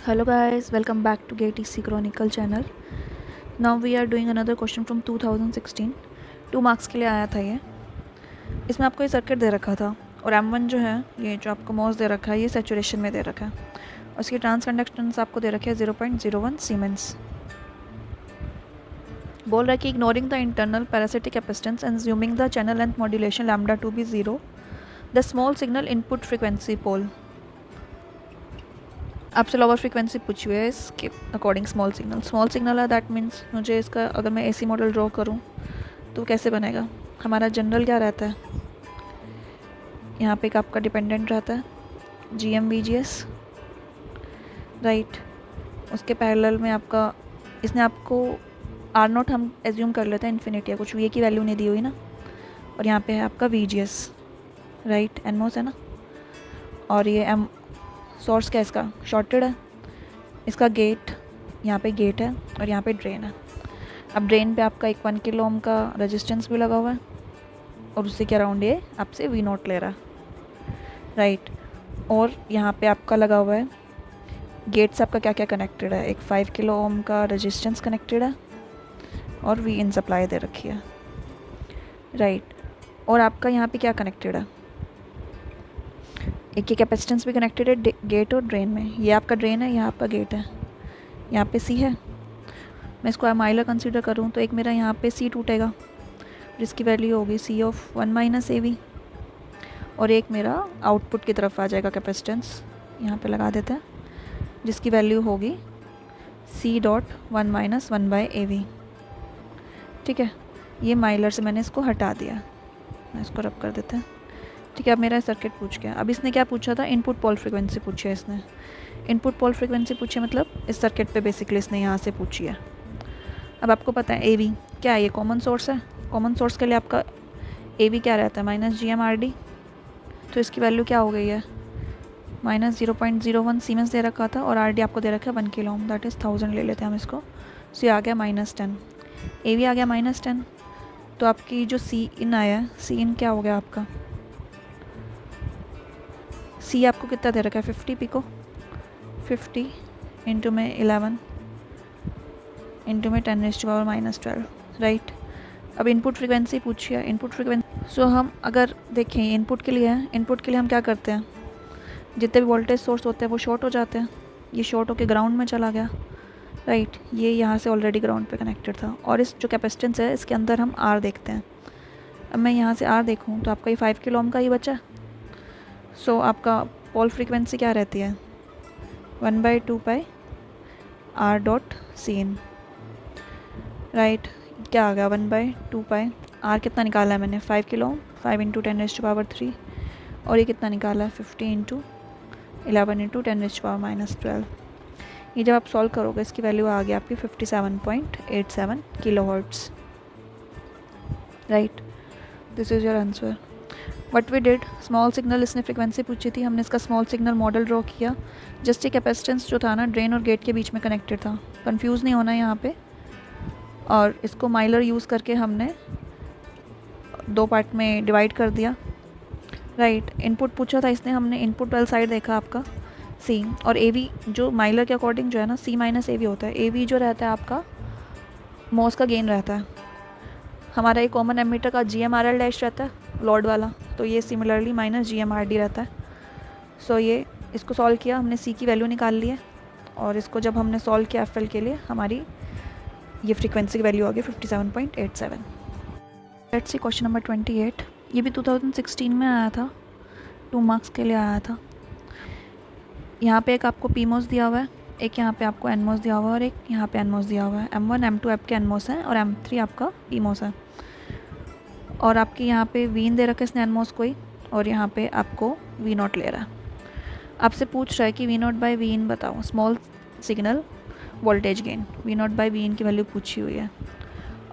Hello guys, welcome back to GATC Chronicle channel. Now we are doing another question from 2016. 2 marks के लिए आया था ये. इसमें आपको ये सर्किट दे रखा था और M1 जो है, ये जो आपको मॉस दे रखा है, ये सैचुरेशन में दे रखा है और इसकी ट्रांस कंडक्टेंस आपको दे रखी है 0.01 सीमेंस. बोल रहा है कि ignoring the internal parasitic capacitance and assuming the channel length modulation lambda to be 0, the small signal input frequency pole. आपसे लोअर फ्रीक्वेंसी पूछी हुई है इसके अकॉर्डिंग स्मॉल सिग्नल है. दैट मीन्स मुझे इसका अगर मैं एसी मॉडल ड्रॉ करूँ तो कैसे बनेगा. हमारा जनरल क्या रहता है, यहाँ पे एक आपका डिपेंडेंट रहता है GM/VGS, राइट. उसके पैरेलल में आपका इसने आपको R0 हम एज्यूम कर लेते हैं इन्फिनिटी है, कुछ V की वैल्यू नहीं दी हुई ना. और यहाँ पे है आपका VGS, राइट. NMOS है ना. और ये M सोर्स क्या इसका शॉर्टेड है. इसका गेट यहाँ पे गेट है और यहाँ पे ड्रेन है. अब ड्रेन पे आपका एक 1 किलो ओम का रेजिस्टेंस भी लगा हुआ है और उसी के अराउंड ये आपसे V0 ले रहा है, राइट. और यहाँ पे आपका लगा हुआ है गेट से आपका क्या क्या कनेक्टेड है. एक 5 किलो ओम का रेजिस्टेंस कनेक्टेड है और V इन सप्लाई दे रखी है, राइट. और आपका यहाँ पे क्या कनेक्टेड है, एक ये कैपेसिटेंस भी कनेक्टेड है गेट और ड्रेन में. ये आपका ड्रेन है, यहाँ आपका गेट है, यहाँ पे C है. मैं इसको माइलर कंसीडर करूँ तो एक मेरा यहाँ पे C टूटेगा जिसकी वैल्यू होगी C ऑफ 1 - AV. और एक मेरा आउटपुट की तरफ आ जाएगा कैपेसिटेंस, यहाँ पे लगा देते हैं, जिसकी वैल्यू होगी C.1 - 1/AV. ठीक है. ये माइलर से मैंने इसको हटा दिया, मैं इसको रब कर देते हैं. ठीक है. अब मेरा सर्किट पूछ गया. अब इसने क्या पूछा था, इनपुट पोल फ्रीक्वेंसी पूछी है इसने. इनपुट पोल फ्रीक्वेंसी पूछी मतलब इस सर्किट पे बेसिकली इसने यहाँ से पूछी है. अब आपको पता है AV क्या है, ये कॉमन सोर्स है. कॉमन सोर्स के लिए आपका AV क्या रहता है, -GM/RD. तो इसकी वैल्यू क्या हो गई है, -0.01 सीमेंस दे रखा था और RD आपको दे रखा है 1 किलो ओम, दैट इज़ 1000 ले लेते हैं हम इसको. सो ये आ गया -10. AV आ गया -10. तो आपकी जो C इन आया है, C इन क्या हो गया आपका, C आपको कितना दे रखा है 50 पिको. 50 इंटू में 11 इंटू में 10⁻⁻12, राइट. अब इनपुट फ्रिक्वेंसी पूछिए. इनपुट फ्रिक्वेंसी सो हम अगर देखें इनपुट के लिए है, इनपुट के लिए हम क्या करते हैं, जितने भी वोल्टेज सोर्स होते हैं वो शॉर्ट हो जाते हैं. ये शॉर्ट होकर ग्राउंड में चला गया, राइट. ये यहाँ से ऑलरेडी ग्राउंड पे कनेक्टेड था. और इस जो कैपेसिटेंस है इसके अंदर हम R देखते हैं. अब मैं यहाँ से R देखूँ तो आपका ये 5 किलो ओम का ही बचा. सो आपका पोल फ्रीक्वेंसी क्या रहती है, 1/2 पाई R.Cin, राइट. क्या आ गया 1/2 पाई. R कितना निकाला है मैंने, 5 किलो ओम, 5 इंटू 10⁻³ और ये कितना निकाला है 50 इंटू 11 इंटू 10⁻⁻12. ये जब आप सॉल्व करोगे इसकी वैल्यू आ गई आपकी 57.87 kilo hertz, right. This is your answer. What we did, small signal इसने फ्रिक्वेंसी पूछी थी, हमने इसका स्मॉल सिग्नल मॉडल ड्रॉ किया. जस्ट ये कैपेसिटेंस जो था ना ड्रेन और गेट के बीच में कनेक्टेड था, कंफ्यूज नहीं होना यहाँ पे. और इसको माइलर यूज़ करके हमने 2 पार्ट में डिवाइड कर दिया, राइट. इनपुट पूछा था इसने, हमने इनपुट वाली साइड देखा आपका C. और AV जो माइलर के अकॉर्डिंग जो है ना C - AV होता है. AV जो रहता है आपका मॉस का गेन रहता है. हमारा एक कॉमन एमीटर का GM/RL डैश रहता है लॉड वाला, तो ये सिमिलरली -GM/RD रहता है. सो ये इसको सॉल्व किया हमने, C की वैल्यू निकाल ली है. और इसको जब हमने सॉल्व किया FL के लिए, हमारी ये फ्रीक्वेंसी की वैल्यू आ गई 57.87. Let's see question number 28. ये भी 2016 में आया था, 2 मार्क्स के लिए आया था. यहाँ पे एक आपको PMOS दिया हुआ है, एक यहाँ पे आपको NMOS दिया हुआ है और एक यहाँ पे NMOS दिया हुआ है. M1 M2 आपके NMOS है और M3 आपका PMOS है. और आपके यहाँ पे V दे रखा है इसने NMOS को ही, और यहाँ पे आपको V0 ले रहा है. आपसे पूछ रहा है कि V0/Vin बताओ, small signal voltage gain. V0/Vin की वैल्यू पूछी हुई है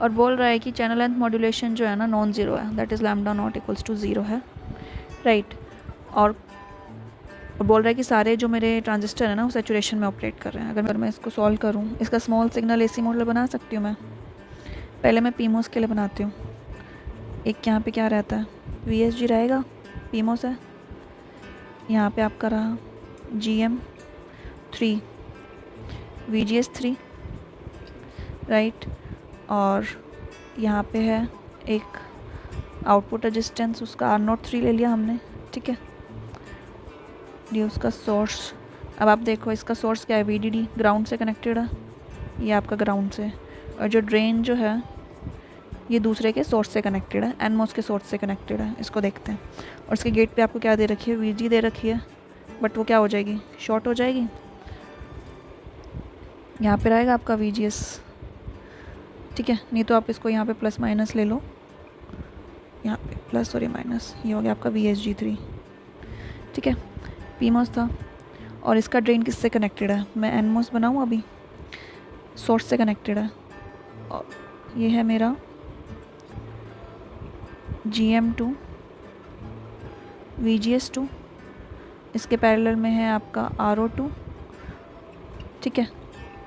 और बोल रहा है कि चैनल लेंथ मॉड्यूलेशन जो है ना नॉन ज़ीरो है, दैट इज़ λ0 = 0 है, राइट. और बोल रहा है कि सारे जो मेरे ट्रांजिस्टर है ना वो सैचुरेशन में ऑपरेट कर रहे हैं. अगर मैं इसको सॉल्व करूँ, इसका स्मॉल सिग्नल AC मॉडल बना सकती हूँ मैं. पहले मैं PMOS के लिए बनाती हूँ. एक यहाँ पे क्या रहता है, VSG रहेगा, PMOS है. यहाँ पे आपका रहा GM3 VGS3, राइट। और यहाँ पे है एक आउटपुट रेजिस्टेंस, उसका R03 ले लिया हमने, ठीक है। ये उसका सोर्स। अब आप देखो इसका सोर्स क्या है, VDD, ग्राउंड से कनेक्टेड है, ये आपका ग्राउंड से। और जो ड्रेन जो है ये दूसरे के सोर्स से कनेक्टेड है, एनमोस के सोर्स से कनेक्टेड है। इसको देखते हैं। और इसके गेट पे आपको क्या दे रखी है, VG दे रखी है, बट वो क्या हो जाएगी, शॉर्ट हो जाएगी। यहाँ पे रहेगा आपका VGS, ठीक है। नहीं तो आप इसको यहाँ पे प्लस माइनस ले लो, यहाँ पे प्लस और ये माइनस, ये हो गया आपका VSG3, ठीक है। PMOS था। और इसका ड्रेन किससे कनेक्टेड है, मैं NMOS बनाऊँ अभी, सोर्स से कनेक्टेड है। और ये है मेरा GM2 VGS2, इसके पैरेलल में है आपका RO2, ठीक है।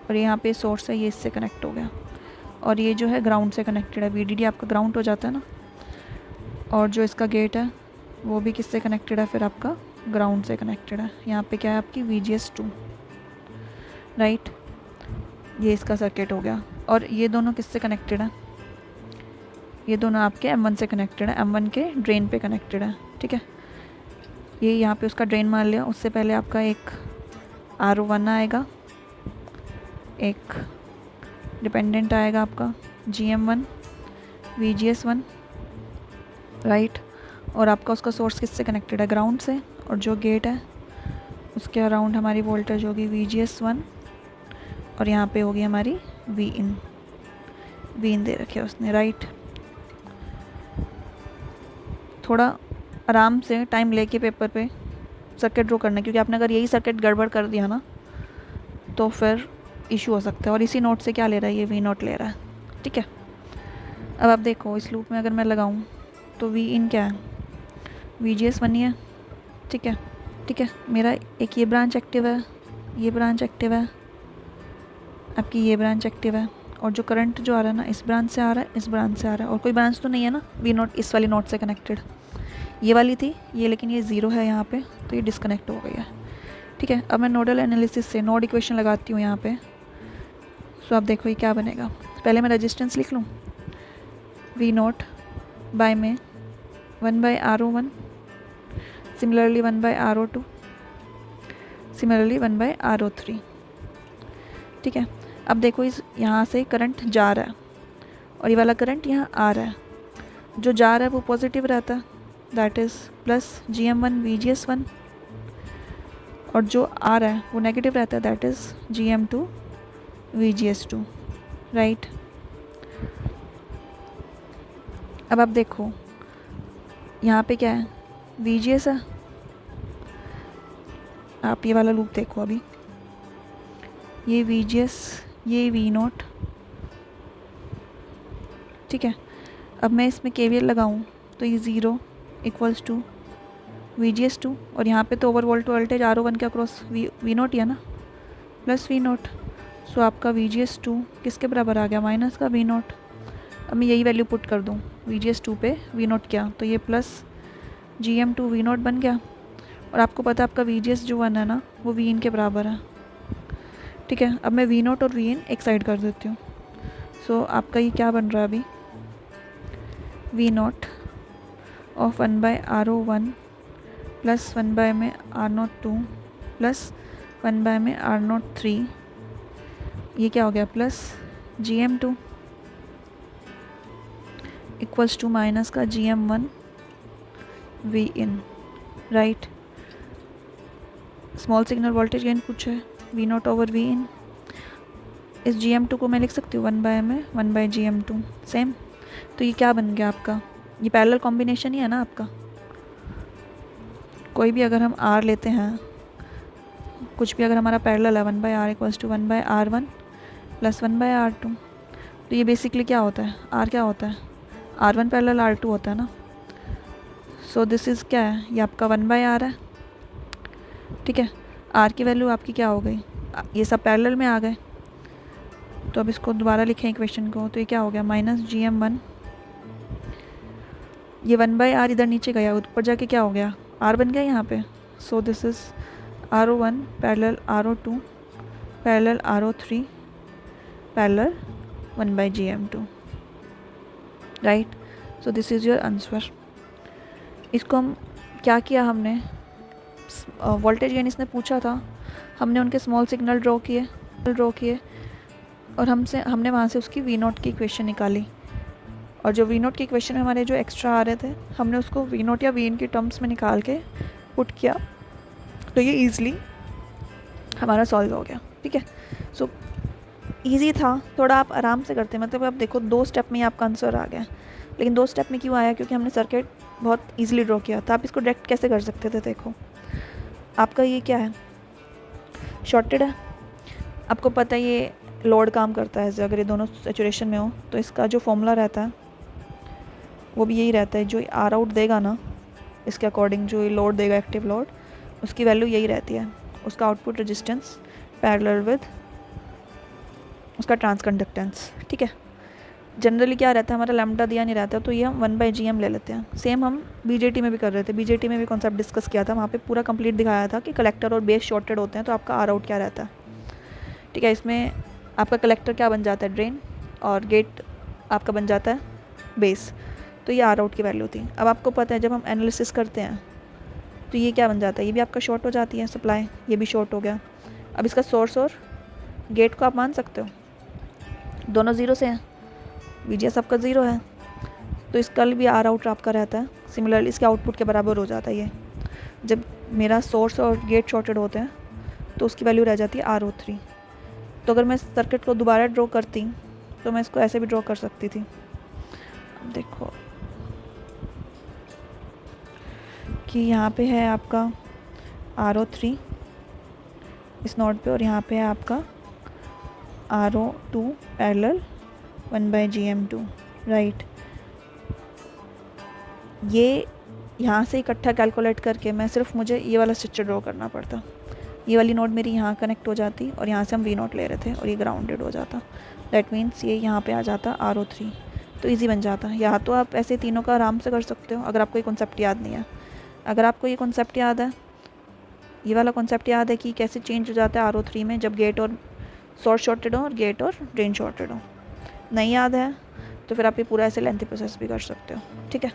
और यहाँ पे सोर्स है, ये इससे कनेक्ट हो गया। और ये जो है ग्राउंड से कनेक्टेड है, VDD आपका ग्राउंड हो जाता है ना। और जो इसका गेट है वो भी किससे कनेक्टेड है, फिर आपका ग्राउंड से कनेक्टेड है। यहाँ पे क्या है आपकी VGS2, राइट। ये इसका सर्किट हो गया। और ये दोनों किससे कनेक्टेड है, ये दोनों आपके M1 से कनेक्टेड है, M1 के ड्रेन पे कनेक्टेड है, ठीक है। ये यहाँ पे उसका ड्रेन मान लिया। उससे पहले आपका एक R1 आएगा, एक डिपेंडेंट आएगा आपका GM1 VGS1, राइट। और आपका उसका सोर्स किससे कनेक्टेड है, ग्राउंड से। और जो गेट है उसके अराउंड हमारी वोल्टेज होगी VGS1, और यहाँ पे होगी हमारी Vin दे रखे उसने, राइट। थोड़ा आराम से टाइम लेके पेपर पे सर्किट ड्रॉ करना, क्योंकि आपने अगर यही सर्किट गड़बड़ कर दिया ना तो फिर इशू हो सकता है। और इसी नोट से क्या ले रहा है, ये V0 ले रहा है, ठीक है। अब आप देखो इस लूप में अगर मैं लगाऊं तो Vin क्या है, VGS1 ही है, ठीक है, ठीक है। मेरा एक ये ब्रांच एक्टिव है, ये ब्रांच एक्टिव है, आपकी ये ब्रांच एक्टिव है। और जो करंट जो आ रहा है ना, इस ब्रांच से आ रहा है, इस ब्रांच से आ रहा है। और कोई ब्रांच तो नहीं है ना V0 इस वाली नोट से कनेक्टेड, ये वाली थी ये, लेकिन ये 0 है यहाँ पे, तो ये डिस्कनेक्ट हो गई है, ठीक है। अब मैं नोडल एनालिसिस से नोड इक्वेशन लगाती हूँ यहाँ पे। सो आप देखो ये क्या बनेगा। पहले मैं रेजिस्टेंस लिख लूँ, V0 बाय में 1/RO1, similarly 1/RO2, similarly 1/RO3, ठीक है। अब देखो इस यहाँ से करंट जा रहा है और ये वाला करंट यहाँ आ रहा है। जो जा रहा है वो पॉजिटिव रहता है, that is plus GM1 VGS1, और जो आ रहा है वो नेगेटिव रहता है, that is GM2 VGS2, right. अब आप देखो यहाँ पे क्या है, VGS है। आप ये वाला लूप देखो अभी, ये VGS, ये V0, ठीक है। अब मैं इसमें KVL लगाऊं तो ये 0 इक्वल्स टू VGS2, और यहाँ पे तो ओवर वोल्टेज RO1 के अक्रॉस V0 ही है ना, प्लस V0। सो आपका VGS2 किसके बराबर आ गया, माइनस का V0। अब मैं यही वैल्यू पुट कर दूँ VGS2 पे V0 क्या, तो ये प्लस GM2 V0 बन गया। और आपको पता है आपका VGS जो 1 है ना वो Vin के बराबर है, ठीक है। अब मैं V0 और Vin एक साइड कर देती हूँ। सो आपका ये क्या बन रहा है अभी, V0 ऑफ 1/RO1 प्लस 1/ में R02 प्लस 1/ में R03, ये क्या हो गया, plus GM2 equals to minus का GM1 Vin, right. Small signal voltage gain पूछा है, V0 ओवर Vin। इस GM2 को मैं लिख सकती हूँ 1/ में 1/GM2, सेम। तो ये क्या बन गया आपका, ये पैरेलल कॉम्बिनेशन ही है ना आपका। कोई भी अगर हम R लेते हैं, कुछ भी अगर हमारा पैरेलल है 1/R equals to 1/R1 plus 1/R2, तो ये बेसिकली क्या होता है, R क्या होता है, R1 पैरेलल R2 होता है ना। सो दिस इज़ क्या है, ये आपका 1/R है, ठीक है। R की वैल्यू आपकी क्या हो गई, ये सब पैरेलल में आ गए। तो अब इसको दोबारा लिखें इक्वेशन को, तो ये क्या हो गया, माइनस GM1, ये 1/R इधर नीचे गया, ऊपर जाके क्या हो गया, R बन गया यहाँ पे। So this is RO1 parallel RO2 parallel RO3 parallel 1/GM2, right. So this is your answer. इसको हम क्या किया, हमने वोल्टेज गेन इसने पूछा था, हमने उनके स्मॉल सिग्नल ड्रॉ किए और हमने वहाँ से उसकी V0 की इक्वेशन निकाली, और जो V0 की इक्वेशन हमारे जो एक्स्ट्रा आ रहे थे हमने उसको V0 या Vin की टर्म्स में निकाल के पुट किया, तो ये ईज़िली हमारा सॉल्व हो गया। ठीक है, सो ईजी था, थोड़ा आप आराम से करते, मतलब आप देखो 2 स्टेप में ही आपका आंसर आ गया। लेकिन 2 स्टेप में क्यों आया, क्योंकि हमने सर्किट बहुत ईजिली ड्रॉ किया था। आप इसको डायरेक्ट कैसे कर सकते थे, देखो आपका ये क्या है, शॉर्टेड है, आपको पता है ये लोड काम करता है, अगर ये दोनों सैचुरेशन में हो तो इसका जो फॉर्मूला रहता है वो भी यही रहता है, जो आर आउट देगा ना इसके अकॉर्डिंग, जो लोड देगा एक्टिव लोड, उसकी वैल्यू यही रहती है, उसका आउटपुट रेजिस्टेंस पैरेलल विद उसका ट्रांसकंडक्टेंस। ठीक है, जनरली क्या रहता है हमारा लैम्डा दिया नहीं रहता, तो ये हम 1/GM ले लेते हैं। सेम हम BJT में भी कर रहे थे, BJT में भी कॉन्सेप्ट डिस्कस किया था, वहाँ पे पूरा कंप्लीट दिखाया था कि कलेक्टर और बेस शॉर्टेड होते हैं तो आपका आर आउट क्या रहता है। ठीक है, इसमें आपका कलेक्टर क्या बन जाता है, ड्रेन, और गेट आपका बन जाता है बेस, तो ये आर आउट की वैल्यू थी। अब आपको पता है जब हम एनालिसिस करते हैं तो ये क्या बन जाता है, ये भी आपका शॉर्ट हो जाती है सप्लाई, ये भी शॉर्ट हो गया। अब इसका सोर्स और गेट को आप मान सकते हो, दोनों ज़ीरो से हैं, VGS आपका ज़ीरो है, तो इसका भी आर आउट आपका रहता है सिमिलरली इसके आउटपुट के बराबर हो जाता है। ये जब मेरा सोर्स और गेट शॉर्टेड होते हैं तो उसकी वैल्यू रह जाती है RO3। तो अगर मैं सर्किट को दोबारा ड्रॉ करती तो मैं इसको ऐसे भी ड्रॉ कर सकती थी। अब देखो कि यहाँ पे है आपका RO3 इस नोड पे, और यहाँ पे है आपका RO2 पैरेलल 1/GM2, राइट। ये यहाँ से इकट्ठा कैलकुलेट करके मैं सिर्फ मुझे ये वाला स्ट्रक्चर ड्रॉ करना पड़ता, ये वाली नोड मेरी यहाँ कनेक्ट हो जाती और यहाँ से हम V0 ले रहे थे और ये ग्राउंडेड हो जाता, दैट मीन्स ये यहाँ पे आ जाता RO3, तो इजी बन जाता। या तो आप ऐसे तीनों का आराम से कर सकते हो अगर आपको ये कॉन्सेप्ट याद नहीं है। अगर आपको ये कॉन्सेप्ट याद है, ये वाला कॉन्सेप्ट याद है कि कैसे चेंज हो जाता है RO3 में जब गेट और सोर्स शॉर्टेड हो और गेट और ड्रेन शॉर्टेड हो, नहीं याद है तो फिर आप ये पूरा ऐसे लेंथी प्रोसेस भी कर सकते हो। ठीक है।